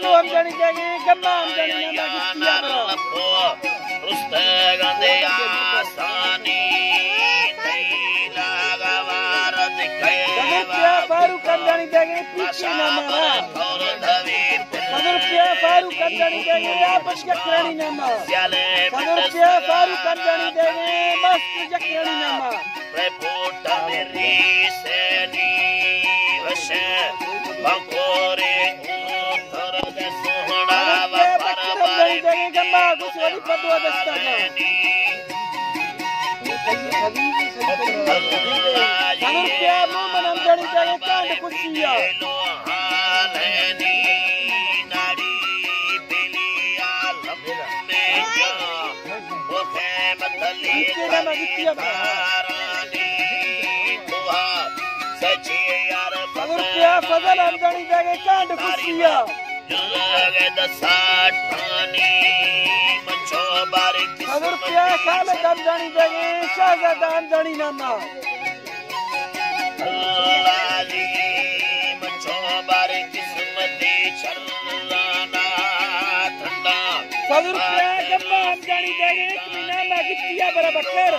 बोलो हम जानी देंगे गम्मा हम जानी ना किस्तिया करो रुस्ते गंदे आसानी तेरा गवार दिखे रुपया फारूक हम जानी देंगे पीछे ना मारा रुपया फारूक हम जानी देंगे आपस जकरानी नामा रुपया फारूक हम जानी देंगे मस्त जकरानी नामा रिपोर्ट मेरी सेनी वशे बंकोरे उधर सोहना वफर बारी गम्मा कुछ वाली पदवा दस्ता ना रुपया मोमन हम जानी देंगे कांड कुछिया रुपया फजल हम जानी देंगे कांड कुछिया रुपया खालद हम जानी देंगे शाहजादा हम जानी नामा रुपया गम्मा हम जानी देंगे मीना ना किस्तिया बराबर कर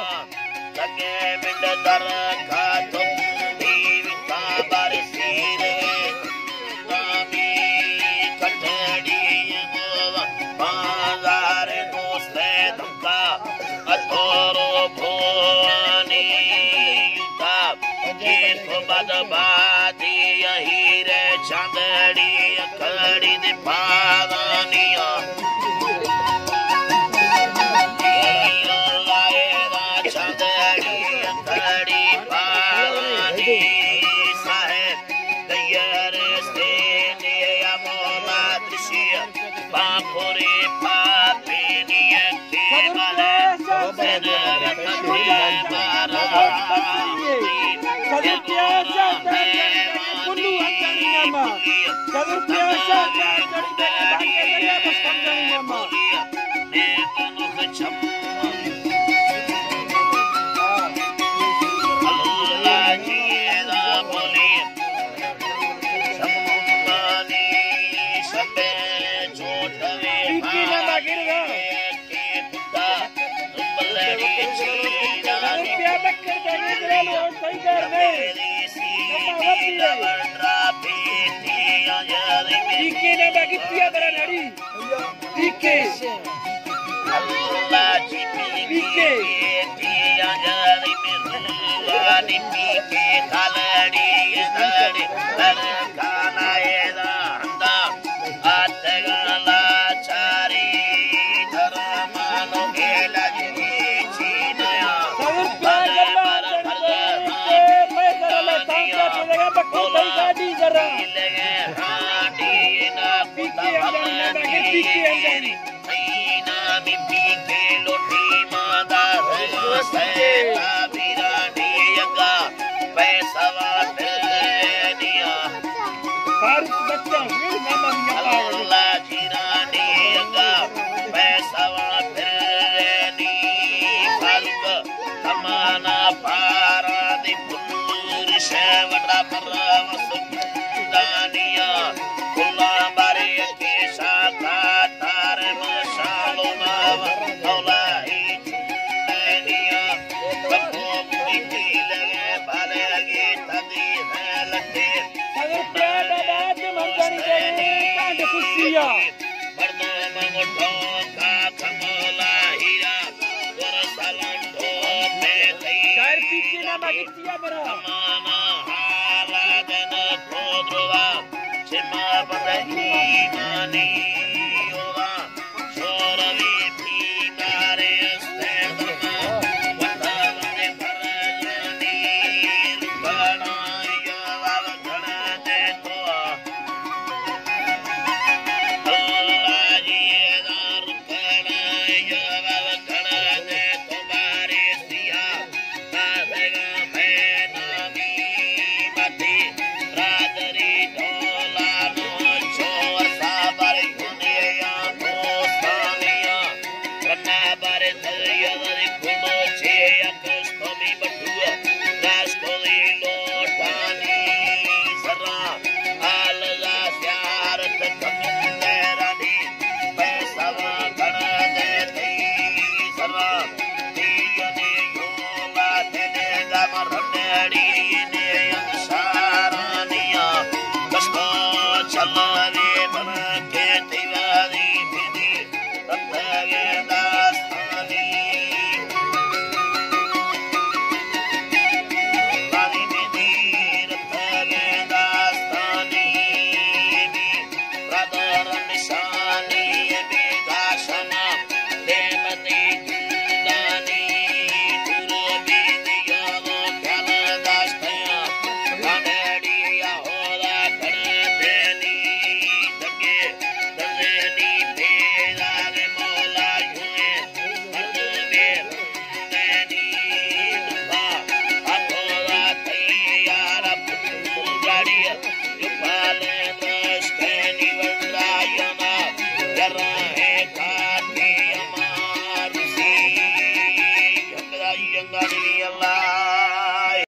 लगे मिंड दर का तुम दीविता बरसीरे नामी कटड़ी गोवा बाजार दोस्ते धक्का अथोरो भोनी युका ये तो बदबादी यही रे चांदड़ी अखड़ी दिपादानिया गड़ी